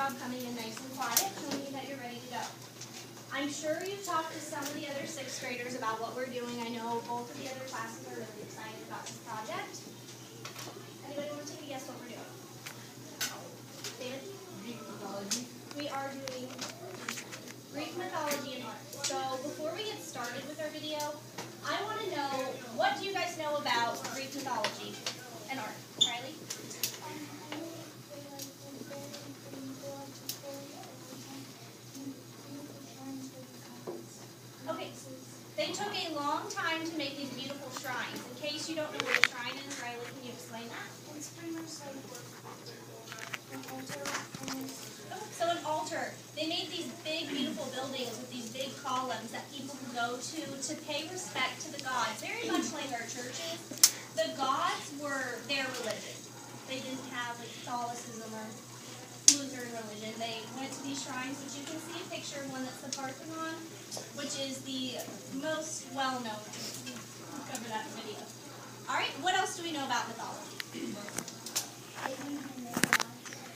job coming in nice and quiet, showing me that you're ready to go. I'm sure you've talked to some of the other 6th graders about what we're doing. I know both of the other classes are really excited about this project. Anybody want to take a guess what we're doing? David? Greek mythology. We are doing Greek mythology and art. So before we get started with our video, I want to know, what do you guys know about Greek mythology and art? Riley? Okay, they took a long time to make these beautiful shrines. In case you don't know what a shrine is, Riley, can you explain that? It's pretty much like an altar. So an altar. They made these big, beautiful buildings with these big columns that people could go to pay respect to the gods. Very much like our churches. The gods were their religion. They didn't have like Catholicism or Lutheran religion. They went to these shrines, which you can see a picture of one that's the Parthenon, which is the most well-known. We'll cover that in the video. All right, what else do we know about mythology?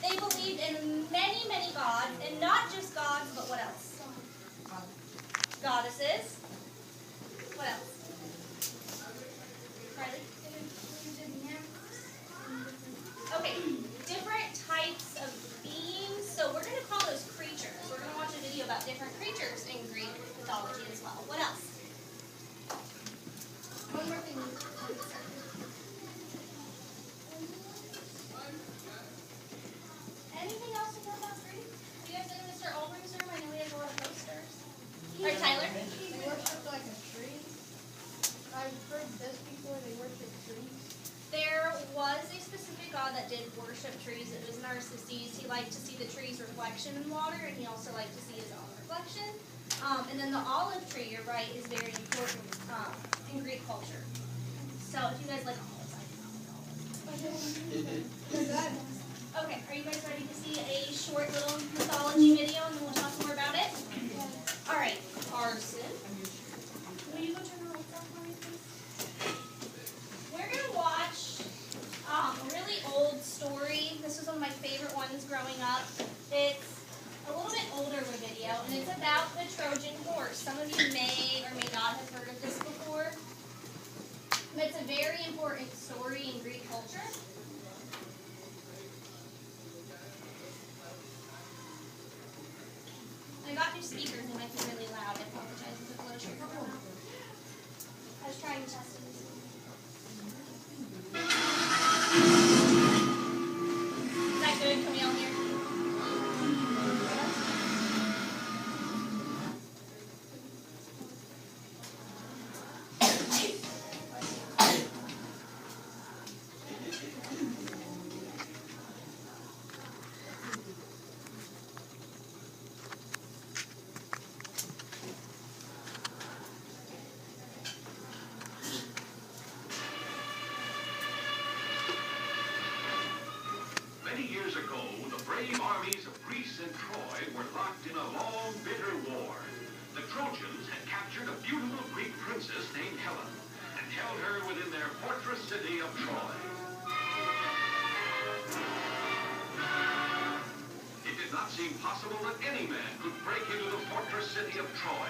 They believed in many, many gods, and not just gods, but what else? Goddesses. What else? Riley? Okay, different types of beings. So we're going to call those creatures. We're going to watch a video about different creatures in Greek mythology as well. What else? One more thing. Anything else to know about Greek? You guys in Mr. Albrecht's room? I know he has a lot of posters. All right, Tyler? They worship like a tree. I've heard this before, they worship trees. There was a specific god that did worship trees. It was Narcissus. He liked to see the tree's reflection in water, and he also liked to see his own reflection. And then the olive tree, you're right, is very important in Greek culture. So if you guys like olives, I can olives. Okay, are you guys ready to see a short little mythology video, and then we'll talk more about it? All right, Arson, will you go turn the lights off for me, please? We're going to watch a really old story. This was one of my favorite ones growing up. It's a little bit older of a video, and it's about the Trojan horse. Some of you may or may not have heard of this before, but it's a very important story in Greek culture. I got new speakers, they might be really loud. I apologize if the blows your cover. I was trying to test it. Is that good? Can we all hear? Many years ago, the brave armies of Greece and Troy were locked in a long, bitter war. The Trojans had captured a beautiful Greek princess named Helen and held her within their fortress city of Troy. It did not seem possible that any man could break into the fortress city of Troy.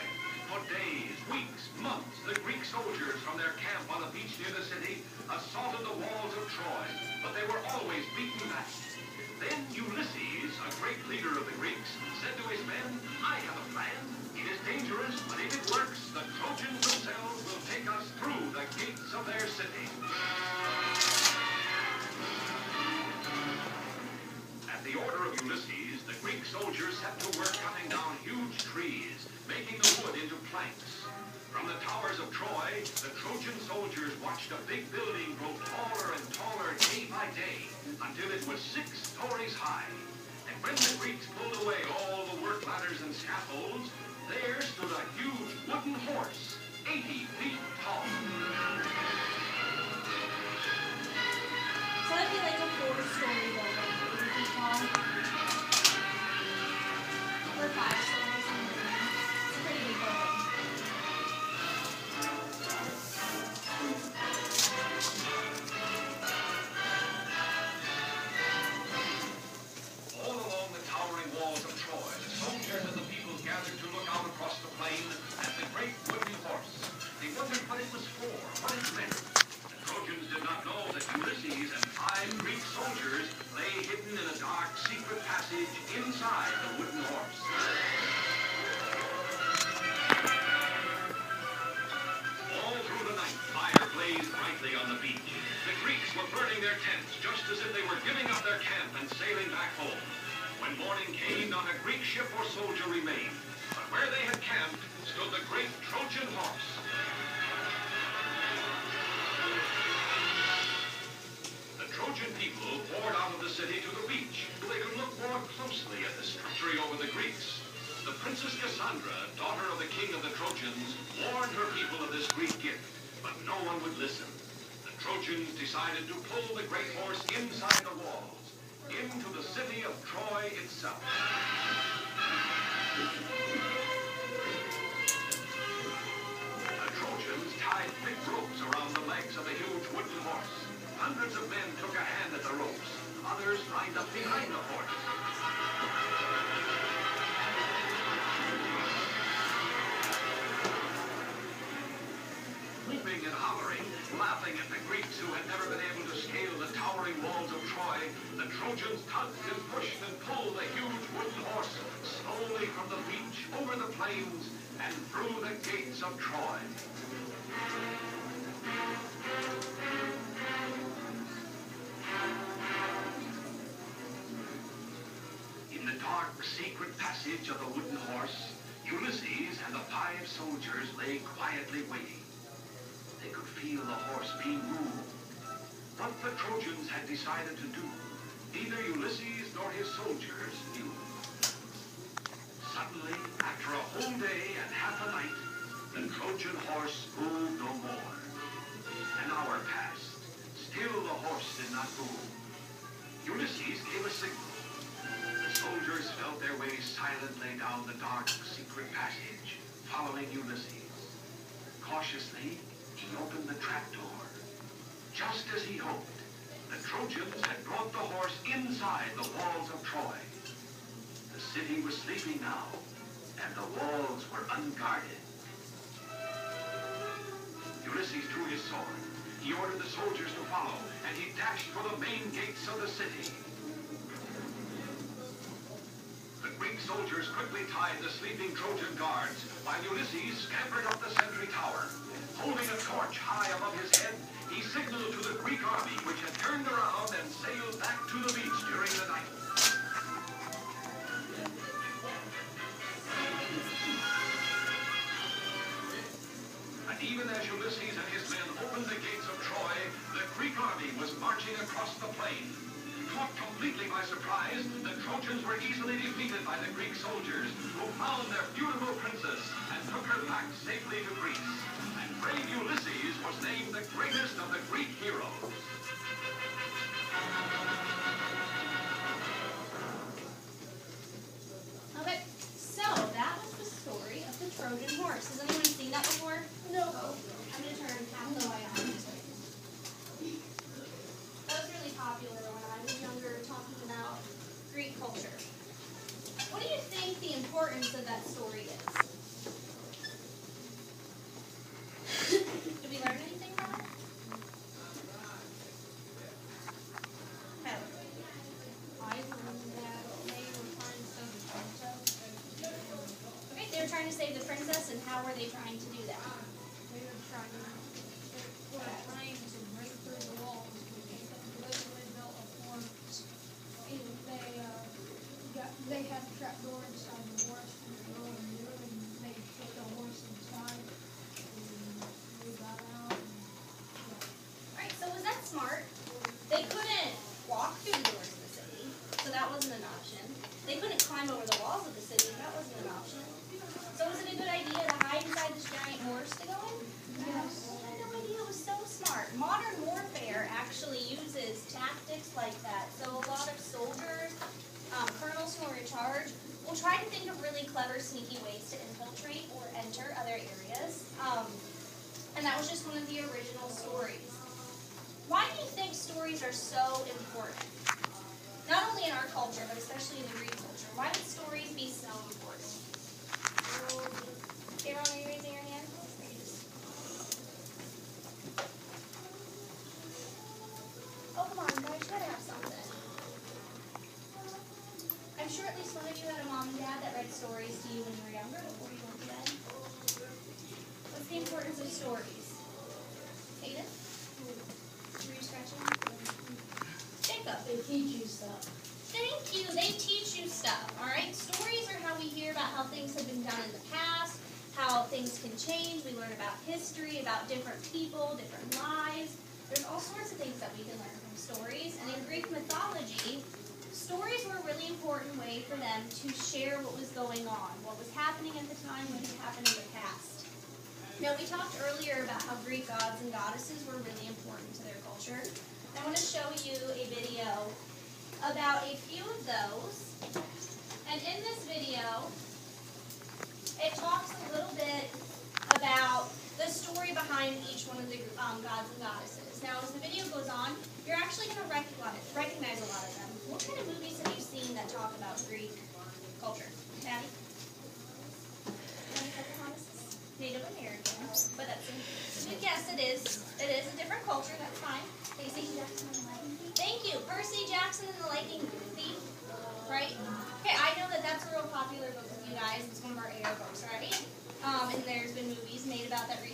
For days, weeks, months, the Greek soldiers from their camp on the beach near the city assaulted the walls of Troy, but they were always beaten back. Then Ulysses, a great leader of the Greeks, said to his men, "I have a plan. It is dangerous, but if it works, the Trojans themselves will take us through the gates of their city." At the order of Ulysses, the Greek soldiers set to work cutting down huge trees, making the wood into planks. From the towers of Troy, the Trojan soldiers watched a big building grow taller and taller day by day, until it was 6 stories high. And when the Greeks pulled away all the work ladders and scaffolds, there stood a huge wooden horse, 80 feet tall. So that'd be like a 4-story building, 80 feet tall. Or 5 stories. It's a pretty big building. All along the towering Princess Cassandra, daughter of the king of the Trojans, warned her people of this Greek gift, but no one would listen. The Trojans decided to pull the great horse inside the walls, into the city of Troy itself. The Trojans tied thick ropes around the legs of the huge wooden horse. Hundreds of men took a hand at the ropes. Others lined up behind the horse. Whooping and hollering, laughing at the Greeks who had never been able to scale the towering walls of Troy, the Trojans tugged and pushed and pulled the huge wooden horse slowly from the beach, over the plains, and through the gates of Troy. In the dark, secret passage of the wooden horse, Ulysses and the 5 soldiers lay quietly waiting. They could feel the horse being moved. What the Trojans had decided to do, neither Ulysses nor his soldiers knew. Suddenly, after a whole day and half a night, the Trojan horse moved no more. An hour passed. Still the horse did not move. Ulysses gave a signal. The soldiers felt their way silently down the dark, secret passage, following Ulysses. Cautiously, he opened the trapdoor. Just as he hoped, the Trojans had brought the horse inside the walls of Troy. The city was sleeping now, and the walls were unguarded. Ulysses drew his sword. He ordered the soldiers to follow, and he dashed for the main gates of the city. The Greek soldiers quickly tied the sleeping Trojan guards, while Ulysses scampered up the sentry tower. Holding a torch high above his head, he signaled to the Greek army, which had turned around and sailed back to the beach during the night. And even as Ulysses and his men opened the gates of Troy, the Greek army was marching across the plain. Caught completely by surprise, the Trojans were easily defeated by the Greek soldiers, who found their beautiful princess and took her back safely to Greece. And brave Ulysses was named the greatest of the Greek heroes. Okay, so that was the story of the Trojan horse. Has anyone seen that before? No. I'm going to turn half the light on. That was really popular when I was younger, talking about Greek culture. What do you think the importance of that story is? Did we learn anything from it? No. I learned that they were trying to save the princess. Okay, they were trying to save the princess, and how were they trying to do that? They were trying to put flames and break through the walls. They literally built a fort. They had a trapdoor inside the horse and they go and do it, and they put the horse inside and we got out. Alright, so was that smart? They couldn't walk through the doors of the city, so that wasn't an option. They couldn't climb over the walls of the city, that wasn't an option. So was it a good idea to hide inside this giant horse to go in? Yes. I had no idea, it was so smart. Modern warfare actually uses tactics like that. So a lot of soldiers, colonels who are in charge, will try to think of really clever, sneaky ways to infiltrate or enter other areas. And that was just one of the original stories. Why do you think stories are so important? Not only in our culture, but especially in the Greek culture. Why would stories be so important? Aaron, are you raising your hand? Or you just... Oh, come on, guys, you gotta have something. I'm sure at least one of you had a mom and dad that read stories to you when you were younger before you went to bed. What's the importance of stories? Hayden? Were you scratching? Jacob? They teach you stuff. Thank you. They teach you stuff, all right? Stories are how we hear about how things have been done in the past, how things can change. We learn about history, about different people, different lives. There's all sorts of things that we can learn from stories. And in Greek mythology, stories were a really important way for them to share what was going on, what was happening at the time, what had happened in the past. Now, we talked earlier about how Greek gods and goddesses were really important to their culture. I want to show you a video about a few of those. And in this video, it talks a little bit about the story behind each one of the gods and goddesses. Now, as the video goes on, you're actually going to recognize a lot of them. What kind of movies have you seen that talk about Greek culture? Maddie? Native American, but that's a good guess. It is. It is a different culture. That's fine. Casey? Thank you. Percy Jackson and the Lightning Thief. Right? Okay, I know that that's a real popular book with you guys. It's one of our AR books, right? And there's been movies made about that recently.